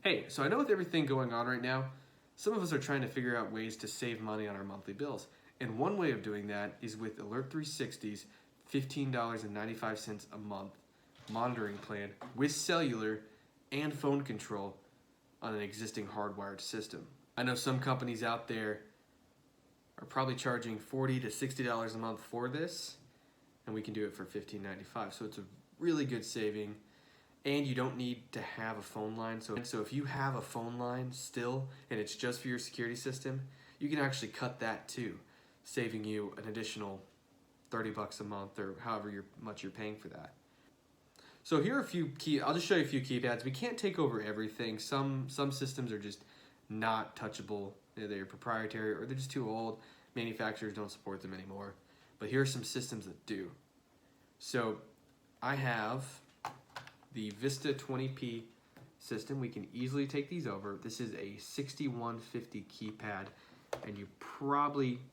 Hey, so I know with everything going on right now, some of us are trying to figure out ways to save money on our monthly bills. And one way of doing that is with Alert 360's $15.95 a month monitoring plan with cellular and phone control on an existing hardwired system. I know some companies out there are probably charging $40 to $60 a month for this, and we can do it for $15.95. So it's a really good saving. And you don't need to have a phone line. So if you have a phone line still and it's just for your security system, you can actually cut that too, saving you an additional 30 bucks a month or however much you're paying for that. So here are a few I'll just show you a few keypads. We can't take over everything. Some systems are just not touchable. They're proprietary or they're just too old. Manufacturers don't support them anymore. But here are some systems that do. So I have the Vista 20p system. We can easily take these over. This is a 6150 keypad, and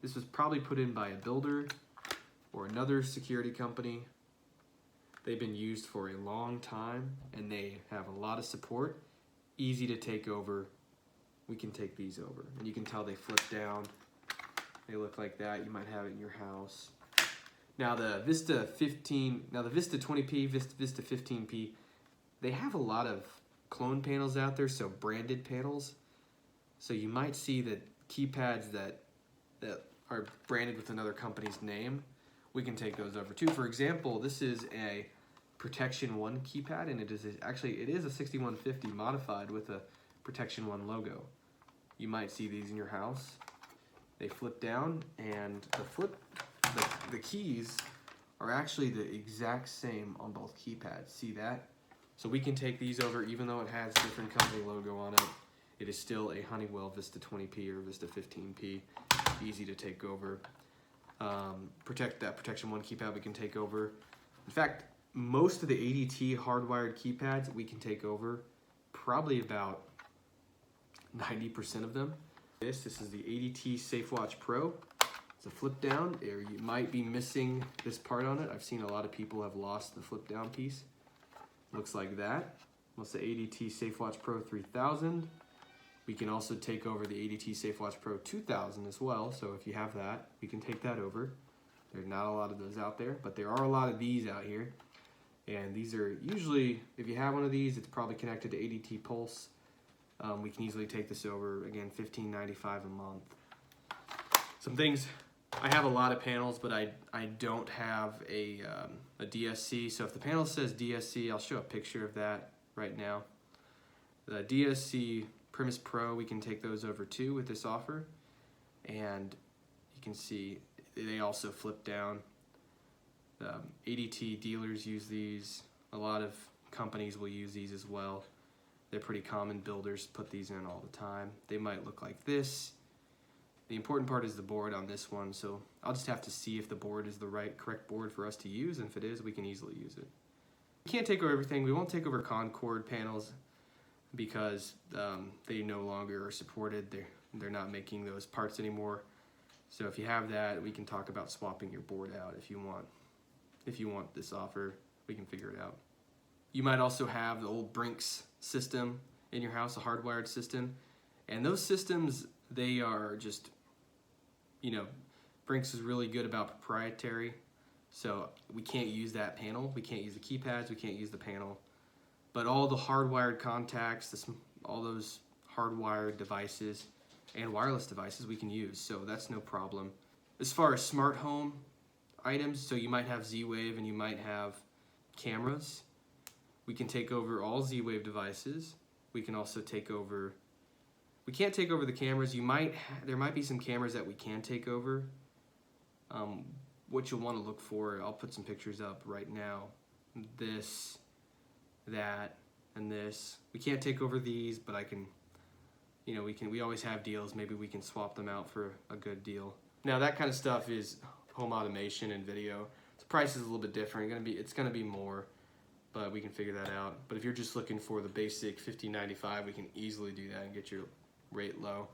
this was probably put in by a builder or another security company. They've been used for a long time, and they have a lot of support. Easy to take over. We can take these over, and you can tell they flip down. They look like that. You might have it in your house. Now the Vista 20p, Vista 15p, they have a lot of clone panels out there, so branded panels. So you might see that keypads that are branded with another company's name, we can take those over too. For example, this is a Protection 1 keypad, and it is a 6150 modified with a Protection 1 logo. You might see these in your house. They flip down, and the keys are actually the exact same on both keypads. See that? So we can take these over, even though it has a different company logo on it. It is still a Honeywell Vista 20p or Vista 15p. Easy to take over. Protection 1 keypad we can take over. In fact, most of the ADT hardwired keypads we can take over. Probably about 90% of them. This is the ADT SafeWatch Pro. It's a flip down. You might be missing this part on it. I've seen a lot of people have lost the flip down piece. Looks like that. That's the ADT SafeWatch Pro 3000. We can also take over the ADT SafeWatch Pro 2000 as well. So if you have that, we can take that over. There's not a lot of those out there, but there are a lot of these out here. And these are usually, if you have one of these, it's probably connected to ADT Pulse. We can easily take this over. Again, $15.95 a month. Some things. I have a lot of panels, but I don't have a DSC. So if the panel says DSC, I'll show a picture of that right now. The DSC Primus Pro, we can take those over too with this offer. And you can see they also flip down. ADT dealers use these. A lot of companies will use these as well. They're pretty common. Builders put these in all the time. They might look like this. The important part is the board on this one, so I'll just have to see if the board is the correct board for us to use, and if it is, we can easily use it. We can't take over everything. We won't take over Concord panels because they no longer are supported. They're not making those parts anymore. So if you have that, we can talk about swapping your board out if you want. If you want this offer, we can figure it out. You might also have the old Brinks system in your house, a hardwired system, and those systems, they are just, Brinks is really good about proprietary, so we can't use that panel. We can't use the keypads, we can't use the panel, but all the hardwired contacts, all those hardwired devices and wireless devices we can use, so that's no problem. As far as smart home items, so you might have Z-Wave and you might have cameras. We can take over all Z-Wave devices. We can also take over. We can't take over the cameras. There might be some cameras that we can take over. What you'll want to look for, I'll put some pictures up right now. This, that, and this. We can't take over these, but I can, we always have deals. Maybe we can swap them out for a good deal. Now that kind of stuff is home automation and video. The price is a little bit different. It's gonna be more, but we can figure that out. But if you're just looking for the basic $15.95, we can easily do that and get your rate low.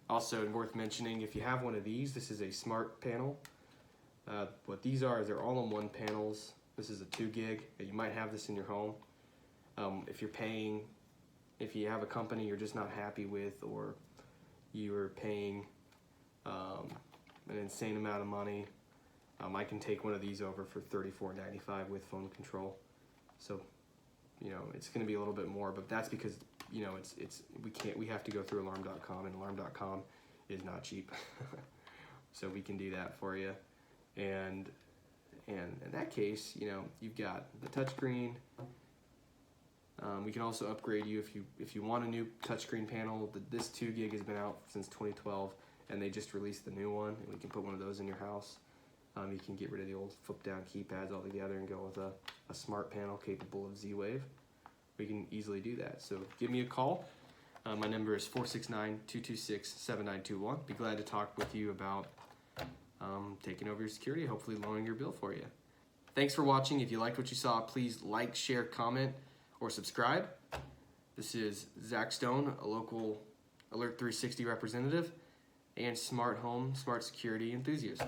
Also worth mentioning, if you have one of these, this is a smart panel. What these are is they're all-in-one panels. This is a 2 gig. You might have this in your home. If you're paying If you have a company you're just not happy with, or you're paying an insane amount of money, I can take one of these over for $34.95 with phone control. So, you know, it's going to be a little bit more, but that's because, you know, we have to go through alarm.com, and alarm.com is not cheap. So we can do that for you. And in that case, you know, you've got the touchscreen. We can also upgrade you if you want a new touchscreen panel. This 2 gig has been out since 2012, and they just released the new one, and we can put one of those in your house. You can get rid of the old flip-down keypads altogether and go with a smart panel capable of Z-Wave. We can easily do that. So give me a call. My number is 469-226-7921. Be glad to talk with you about taking over your security, hopefully lowering your bill for you. Thanks for watching. If you liked what you saw, please like, share, comment, or subscribe. This is Zach Stone, a local Alert 360 representative and smart home, smart security enthusiast.